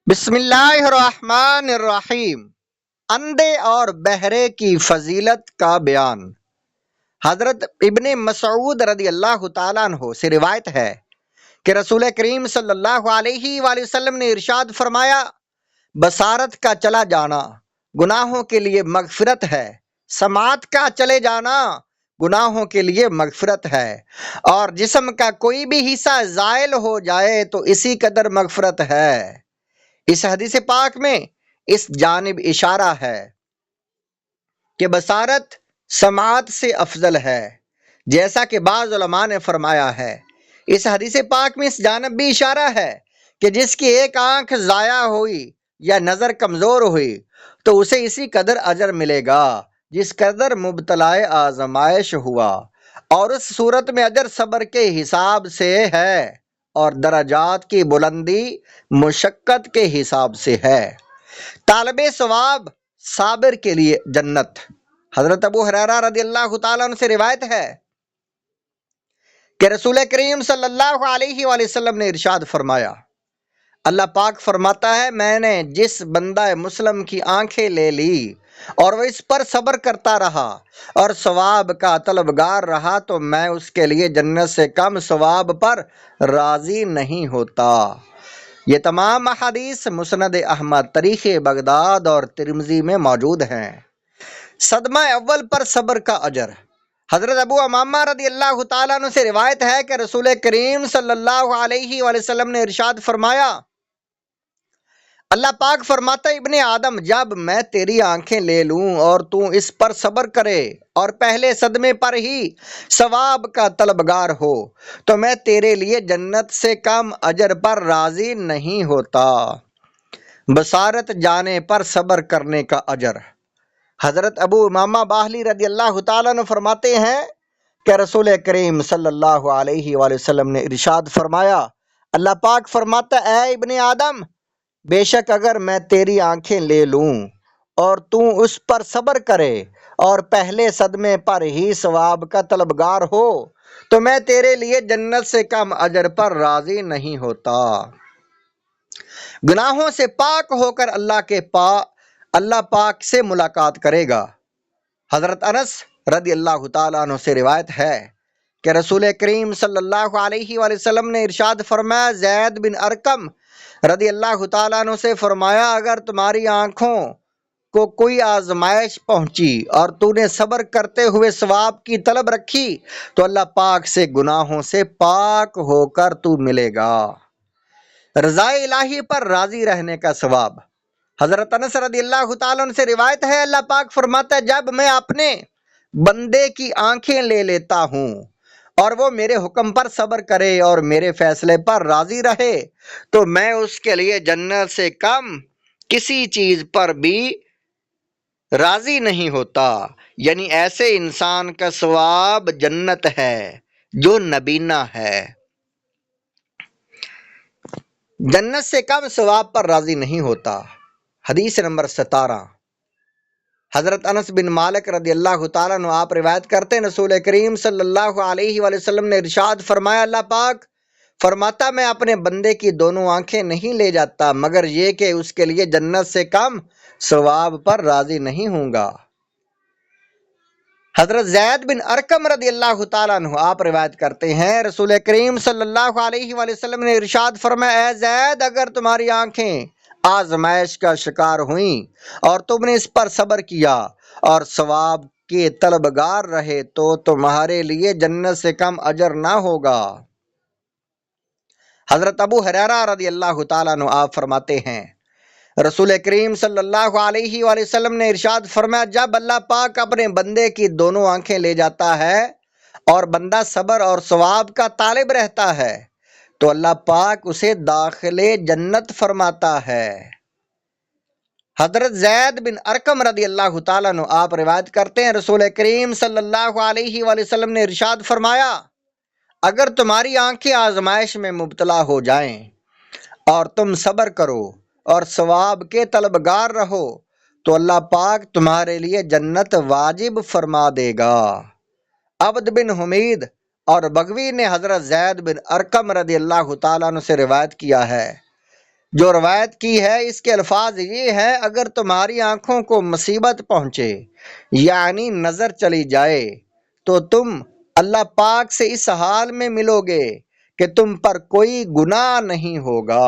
بسم اللہ الرحمن الرحیم۔ اندھے اور بہرے کی فضیلت کا بیان۔ حضرت ابن مسعود رضی اللہ تعالیٰ عنہ سے روایت ہے کہ رسول کریم صلی اللہ علیہ وآلہ وسلم نے ارشاد فرمایا، بصارت کا چلا جانا گناہوں کے لیے مغفرت ہے، سماعت کا چلے جانا گناہوں کے لیے مغفرت ہے، اور جسم کا کوئی بھی حصہ زائل ہو جائے تو اسی قدر مغفرت ہے۔ اس حدیث پاک میں اس جانب اشارہ ہے کہ بصارت سماعت سے افضل ہے، جیسا کہ بعض علماء نے فرمایا ہے۔ اس حدیث پاک میں اس جانب بھی اشارہ ہے کہ جس کی ایک آنکھ ضائع ہوئی یا نظر کمزور ہوئی تو اسے اسی قدر اجر ملے گا جس قدر مبتلا آزمائش ہوا، اور اس صورت میں اجر صبر کے حساب سے ہے اور درجات کی بلندی مشقت کے حساب سے ہے۔ طالب ثواب صابر کے لیے جنت۔ حضرت ابو ہریرہ رضی اللہ تعالیٰ عنہ سے روایت ہے کہ رسول کریم صلی اللہ علیہ وآلہ وسلم نے ارشاد فرمایا، اللہ پاک فرماتا ہے، میں نے جس بندہ مسلم کی آنکھیں لے لی اور وہ اس پر صبر کرتا رہا اور ثواب کا طلبگار رہا تو میں اس کے لیے جنت سے کم ثواب پر راضی نہیں ہوتا۔ یہ تمام احادیث مسند احمد، تاریخ بغداد اور ترمذی میں موجود ہیں۔ صدمہ اول پر صبر کا اجر۔ حضرت ابو امامہ رضی اللہ تعالیٰ عنہ سے روایت ہے کہ رسول کریم صلی اللہ علیہ وآلہ وسلم نے ارشاد فرمایا، اللہ پاک فرماتا، ابن آدم، جب میں تیری آنکھیں لے لوں اور تو اس پر صبر کرے اور پہلے صدمے پر ہی ثواب کا طلبگار ہو تو میں تیرے لیے جنت سے کم اجر پر راضی نہیں ہوتا۔ بصارت جانے پر صبر کرنے کا اجر۔ حضرت ابو امامہ باہلی رضی اللہ تعالیٰ عنہ فرماتے ہیں کہ رسول کریم صلی اللہ علیہ وآلہ وسلم نے ارشاد فرمایا، اللہ پاک فرماتا، اے ابن آدم، بے شک اگر میں تیری آنکھیں لے لوں اور تو اس پر صبر کرے اور پہلے صدمے پر ہی ثواب کا طلبگار ہو تو میں تیرے لیے جنت سے کم اجر پر راضی نہیں ہوتا۔ گناہوں سے پاک ہو کر اللہ پاک سے ملاقات کرے گا۔ حضرت انس رضی اللہ تعالیٰ عنہ سے روایت ہے کہ رسول کریم صلی اللہ علیہ وآلہ وسلم نے ارشاد فرمایا، زید بن ارقم رضی اللہ تعالیٰ عنہ سے فرمایا، اگر تمہاری آنکھوں کو کوئی آزمائش پہنچی اور تو نے صبر کرتے ہوئے ثواب کی طلب رکھی تو اللہ پاک سے گناہوں سے پاک ہو کر تو ملے گا۔ رضا الہی پر راضی رہنے کا ثواب۔ حضرت انس رضی اللہ تعالیٰ عنہ سے روایت ہے، اللہ پاک فرماتا ہے، جب میں اپنے بندے کی آنکھیں لے لیتا ہوں اور وہ میرے حکم پر صبر کرے اور میرے فیصلے پر راضی رہے تو میں اس کے لیے جنت سے کم کسی چیز پر بھی راضی نہیں ہوتا۔ یعنی ایسے انسان کا ثواب جنت ہے جو نبینا ہے۔ جنت سے کم ثواب پر راضی نہیں ہوتا۔ حدیث نمبر 17۔ حضرت انس بن مالک رضی اللہ تعالیٰ عنہ آپ روایت کرتے ہیں، رسول کریم صلی اللہ علیہ وآلہ وسلم نے ارشاد فرمایا، اللہ پاک فرماتا، میں اپنے بندے کی دونوں آنکھیں نہیں لے جاتا مگر یہ کہ اس کے لیے جنت سے کم ثواب پر راضی نہیں ہوں گا۔ حضرت زید بن ارقم رضی اللہ تعالیٰ عنہ آپ روایت کرتے ہیں، رسول کریم صلی اللہ علیہ وآلہ وسلم نے ارشاد فرمایا، اے زید، اگر تمہاری آنکھیں آزمائش کا شکار ہوئیں اور تم نے اس پر صبر کیا اور ثواب کے طلبگار رہے تو تمہارے لیے جنت سے کم اجر نہ ہوگا۔ حضرت ابو ہریرہ رضی اللہ تعالیٰ عنہ آپ فرماتے ہیں، رسول کریم صلی اللہ علیہ وآلہ وسلم نے ارشاد فرمایا، جب اللہ پاک اپنے بندے کی دونوں آنکھیں لے جاتا ہے اور بندہ صبر اور ثواب کا طالب رہتا ہے تو اللہ پاک اسے داخل جنت فرماتا ہے۔ حضرت زید بن ارقم رضی اللہ تعالیٰ عنہ آپ روایت کرتے ہیں، رسول کریم صلی اللہ علیہ وآلہ وسلم نے ارشاد فرمایا، اگر تمہاری آنکھیں آزمائش میں مبتلا ہو جائیں اور تم صبر کرو اور ثواب کے طلبگار رہو تو اللہ پاک تمہارے لیے جنت واجب فرما دے گا۔ عبد بن حمید اور بغوی نے حضرت زید بن ارقم رضی اللہ تعالیٰ عنہ سے روایت کیا ہے، جو روایت کی ہے اس کے الفاظ یہ ہیں: اگر تمہاری آنکھوں کو مصیبت پہنچے یعنی نظر چلی جائے تو تم اللہ پاک سے اس حال میں ملو گے کہ تم پر کوئی گناہ نہیں ہوگا۔